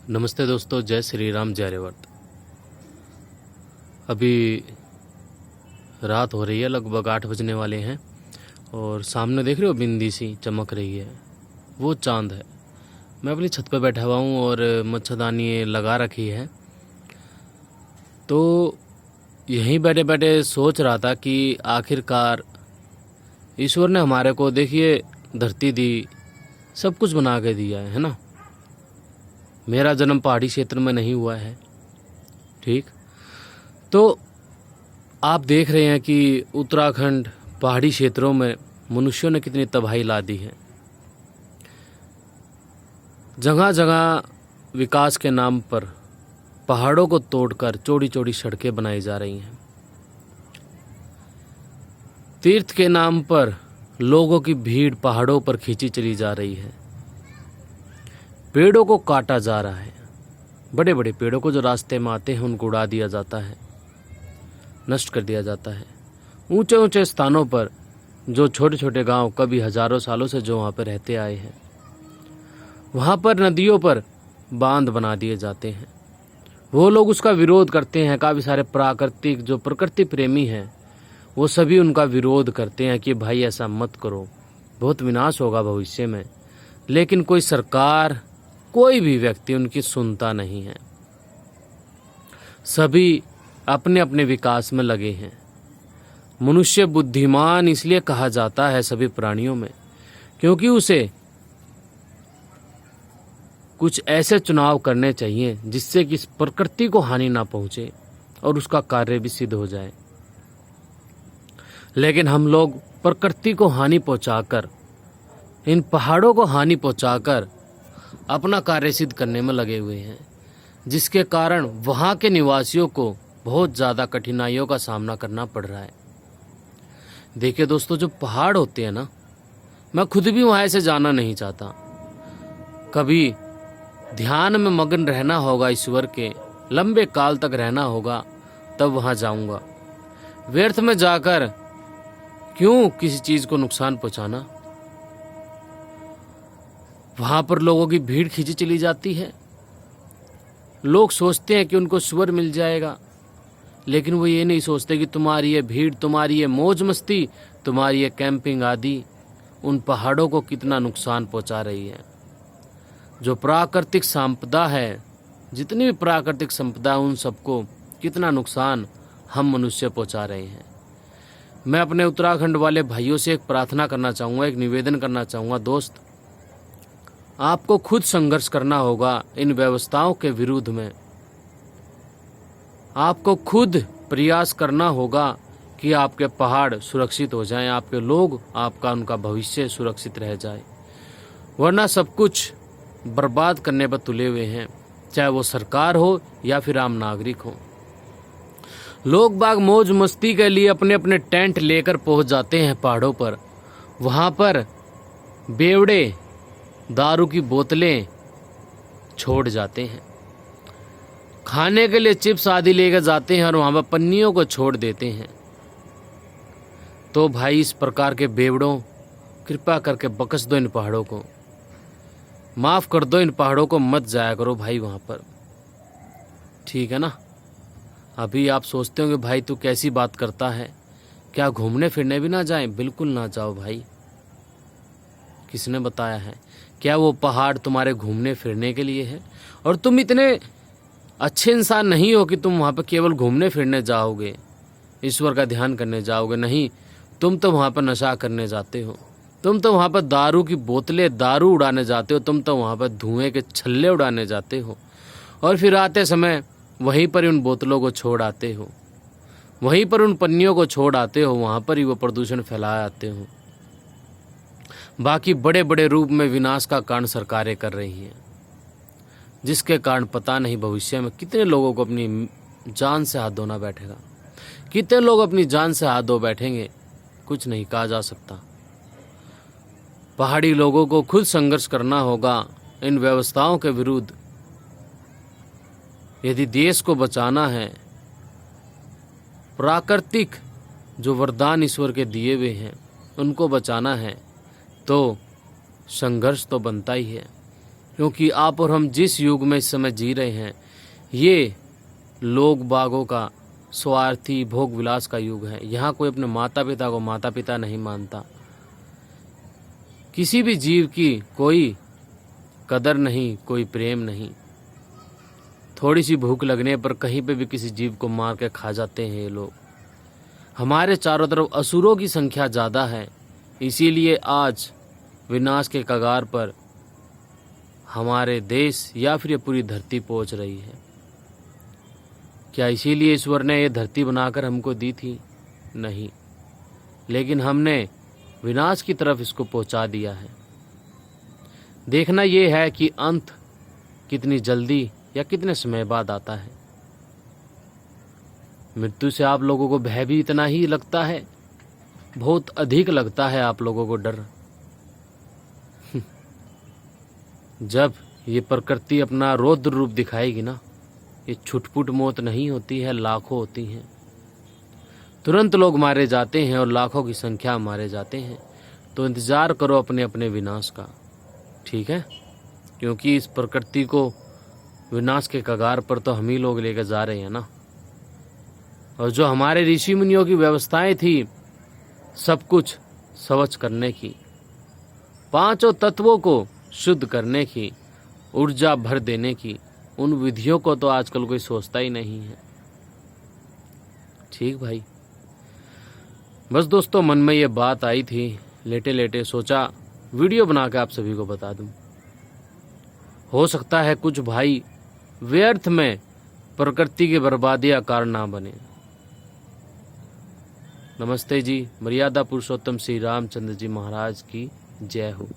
नमस्ते दोस्तों, जय श्री राम, जय रेवत। अभी रात हो रही है, लगभग 8 बजने वाले हैं और सामने देख रहे हो बिंदी सी चमक रही है, वो चांद है। मैं अपनी छत पे बैठा हुआ हूँ और मच्छरदानी लगा रखी है। तो यहीं बैठे बैठे सोच रहा था कि आखिरकार ईश्वर ने हमारे को, देखिए, धरती दी, सब कुछ बना के दिया है ना। मेरा जन्म पहाड़ी क्षेत्र में नहीं हुआ है, ठीक। तो आप देख रहे हैं कि उत्तराखंड पहाड़ी क्षेत्रों में मनुष्यों ने कितनी तबाही ला दी है। जगह जगह विकास के नाम पर पहाड़ों को तोड़कर चौड़ी चौड़ी सड़कें बनाई जा रही हैं। तीर्थ के नाम पर लोगों की भीड़ पहाड़ों पर खींची चली जा रही है। पेड़ों को काटा जा रहा है। बड़े बड़े पेड़ों को जो रास्ते में आते हैं उनको उड़ा दिया जाता है, नष्ट कर दिया जाता है। ऊंचे ऊंचे स्थानों पर जो छोटे छोटे गांव कभी हजारों सालों से जो वहाँ पर रहते आए हैं, वहाँ पर नदियों पर बांध बना दिए जाते हैं। वो लोग उसका विरोध करते हैं। काफ़ी सारे प्राकृतिक जो प्रकृति प्रेमी हैं वो सभी उनका विरोध करते हैं कि भाई ऐसा मत करो, बहुत विनाश होगा भविष्य में। लेकिन कोई सरकार, कोई भी व्यक्ति उनकी सुनता नहीं है। सभी अपने अपने विकास में लगे हैं। मनुष्य बुद्धिमान इसलिए कहा जाता है सभी प्राणियों में, क्योंकि उसे कुछ ऐसे चुनाव करने चाहिए जिससे कि इस प्रकृति को हानि ना पहुंचे और उसका कार्य भी सिद्ध हो जाए। लेकिन हम लोग प्रकृति को हानि पहुंचाकर, इन पहाड़ों को हानि पहुंचाकर अपना कार्य सिद्ध करने में लगे हुए हैं, जिसके कारण वहाँ के निवासियों को बहुत ज़्यादा कठिनाइयों का सामना करना पड़ रहा है। देखिए दोस्तों, जो पहाड़ होते हैं ना, मैं खुद भी वहाँ ऐसे जाना नहीं चाहता। कभी ध्यान में मग्न रहना होगा, ईश्वर के लंबे काल तक रहना होगा, तब वहाँ जाऊँगा। व्यर्थ में जाकर क्यों किसी चीज़ को नुकसान पहुँचाना। वहाँ पर लोगों की भीड़ खींची चली जाती है। लोग सोचते हैं कि उनको स्वर मिल जाएगा, लेकिन वो ये नहीं सोचते कि तुम्हारी ये भीड़, तुम्हारी ये मौज मस्ती, तुम्हारी ये कैंपिंग आदि उन पहाड़ों को कितना नुकसान पहुँचा रही है। जो प्राकृतिक संपदा है, जितनी भी प्राकृतिक संपदा, उन सबको कितना नुकसान हम मनुष्य पहुँचा रहे हैं। मैं अपने उत्तराखंड वाले भाइयों से एक प्रार्थना करना चाहूँगा, एक निवेदन करना चाहूँगा। दोस्त, आपको खुद संघर्ष करना होगा इन व्यवस्थाओं के विरुद्ध में। आपको खुद प्रयास करना होगा कि आपके पहाड़ सुरक्षित हो जाएं, आपके लोग, आपका उनका भविष्य सुरक्षित रह जाए। वरना सब कुछ बर्बाद करने पर तुले हुए हैं, चाहे वो सरकार हो या फिर आम नागरिक हो। लोग बाग मौज मस्ती के लिए अपने अपने टेंट लेकर पहुंच जाते हैं पहाड़ों पर। वहां पर बेवड़े, दारू की बोतलें छोड़ जाते हैं, खाने के लिए चिप्स आदि लेकर जाते हैं और वहाँ पर पन्नियों को छोड़ देते हैं। तो भाई, इस प्रकार के बेवड़ों, कृपा करके बख्श दो इन पहाड़ों को, माफ़ कर दो इन पहाड़ों को, मत जाया करो भाई वहाँ पर, ठीक है ना। अभी आप सोचते होंगे भाई तू कैसी बात करता है, क्या घूमने फिरने भी ना जाएं? बिल्कुल ना जाओ भाई। किसने बताया है? क्या वो पहाड़ तुम्हारे घूमने फिरने के लिए है? और तुम इतने अच्छे इंसान नहीं हो कि तुम वहाँ पर केवल घूमने फिरने जाओगे, ईश्वर का ध्यान करने जाओगे। नहीं, तुम तो वहाँ पर नशा करने जाते हो, तुम तो वहाँ पर दारू की बोतलें, दारू उड़ाने जाते हो, तुम तो वहाँ पर धुएं के छल्ले उड़ाने जाते हो और फिर आते समय वहीं पर उन बोतलों को छोड़ आते हो, वहीं पर उन पन्नियों को छोड़ आते हो, वहाँ पर ही वो प्रदूषण फैलाए आते हो। बाकी बड़े बड़े रूप में विनाश का कारण सरकारें कर रही हैं, जिसके कारण पता नहीं भविष्य में कितने लोगों को अपनी जान से हाथ धोना बैठेगा, कितने लोग अपनी जान से हाथ धो बैठेंगे, कुछ नहीं कहा जा सकता। पहाड़ी लोगों को खुद संघर्ष करना होगा इन व्यवस्थाओं के विरुद्ध। यदि देश को बचाना है, प्राकृतिक जो वरदान ईश्वर के दिए हुए हैं उनको बचाना है, तो संघर्ष तो बनता ही है। क्योंकि आप और हम जिस युग में इस समय जी रहे हैं, ये लोग बागों का स्वार्थी भोग विलास का युग है। यहाँ कोई अपने माता पिता को माता पिता नहीं मानता। किसी भी जीव की कोई कदर नहीं, कोई प्रेम नहीं। थोड़ी सी भूख लगने पर कहीं पे भी किसी जीव को मार के खा जाते हैं ये लोग। हमारे चारों तरफ असुरों की संख्या ज़्यादा है, इसीलिए आज विनाश के कगार पर हमारे देश या फिर ये पूरी धरती पहुंच रही है। क्या इसीलिए ईश्वर ने ये धरती बनाकर हमको दी थी? नहीं, लेकिन हमने विनाश की तरफ इसको पहुंचा दिया है। देखना ये है कि अंत कितनी जल्दी या कितने समय बाद आता है। मृत्यु से आप लोगों को भय भी इतना ही लगता है, बहुत अधिक लगता है आप लोगों को डर। जब ये प्रकृति अपना रौद्र रूप दिखाएगी ना, ये छुटपुट मौत नहीं होती है, लाखों होती हैं। तुरंत लोग मारे जाते हैं और लाखों की संख्या मारे जाते हैं। तो इंतजार करो अपने अपने विनाश का, ठीक है? क्योंकि इस प्रकृति को विनाश के कगार पर तो हम ही लोग लेकर जा रहे हैं ना। और जो हमारे ऋषि मुनियों की व्यवस्थाएं थी सब कुछ स्वच्छ करने की, पांचों तत्वों को शुद्ध करने की, ऊर्जा भर देने की, उन विधियों को तो आजकल कोई सोचता ही नहीं है। ठीक भाई, बस दोस्तों मन में ये बात आई थी, लेटे लेटे सोचा वीडियो बना के आप सभी को बता दूं। हो सकता है कुछ भाई व्यर्थ में प्रकृति की बर्बादी का कारण ना बने। नमस्ते जी, मर्यादा पुरुषोत्तम श्री रामचंद्र जी महाराज की जय हो।